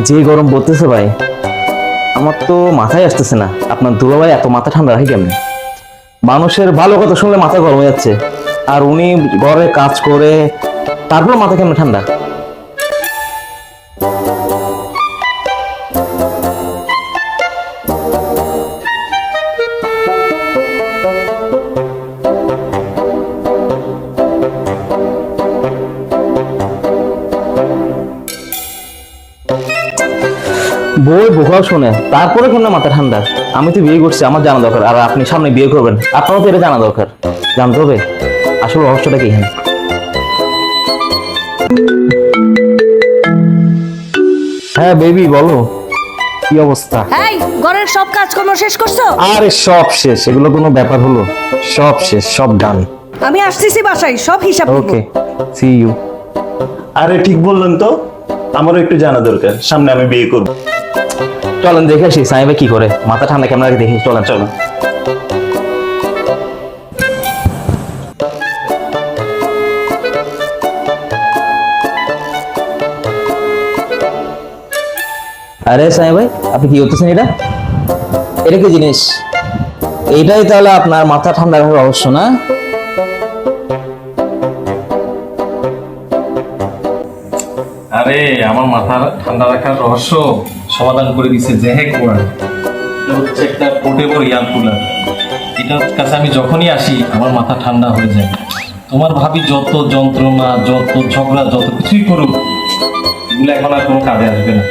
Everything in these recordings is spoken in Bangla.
যে গরম পড়তেছে ভাই, আমার তো মাথায় আসতেছে না আপনার দুলা ভাই এত মাথা ঠান্ডা রাখে কেমনে। মানুষের ভালো কথা শুনলে মাথা গরম হয়ে যাচ্ছে, আর উনি ঘরে কাজ করে তারপর মাথা কেমনে ঠান্ডা। বই বোকাও শোনে তারপরে কেমন মাথা ঠান্ডা। আমি তো বিয়ে করছি, আমার জানা দরকার, আর আপনি সামনে বিয়ে করবেন, আপনারও তো এটা জানা দরকার, জানতে হবে আসলে রহস্যটা কি। হ্যাঁ বেবি বলো, কি অবস্থা? এই ঘরের সব কাজকর্ম শেষ করছো? আরে সব শেষ, এগুলো কোনো ব্যাপার হলো? সব শেষ, সব ডান। আমি আসতেছি বাসায়, সব হিসাব নিব। ওকে, সি ইউ। আরে ঠিক বললেন তো, আমারও একটু জানা দরকার, সামনে আমি বিয়ে করব। চলেন দেখে আসি সাহেব কি করে, মাথা ঠান্ডা কেমন আগে দেখি, চলেন চলেন। আরে সাহেব ভাই, আপনি কি করতেছেন? এটা এটা কি জিনিস? এইটাই তাহলে আপনার মাথা ঠান্ডা রাখার রহস্য না? আরে আমার মাথা ঠান্ডা রাখার রহস্য সমাধান করে দিছে জেহেক কুলার। এটা হচ্ছে একটা পোর্টেবল এয়ার কুলার। এটার কাছে আমি যখনই আসি আমার মাথা ঠান্ডা হয়ে যায়। তোমার ভাবি যত যন্ত্রণা, যত ঝগড়া, যত কিছুই করুক, এগুলো এখন আর কোনো কাজে আসবে না।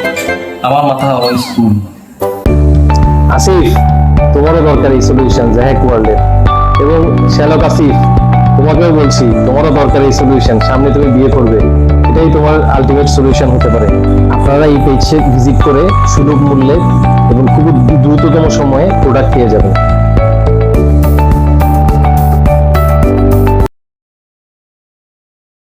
আমার মাথা অলওয়েজ কুল। আসিফ, তোমারও দরকার এই সলিউশন জাহেক ওয়ার্ল্ডের। এবং শ্যালক আসিফ, তোমাকেও বলছি তোমারও দরকার এই সলিউশন। সামনে তুমি বিয়ে করবে, এটাই তোমার আলটিমেট সলিউশন হতে পারে। আপনারা এই পেজে ভিজিট করে সুলভ মূল্যে এবং খুব দ্রুততম সময়ে প্রোডাক্ট পেয়ে যাবেন।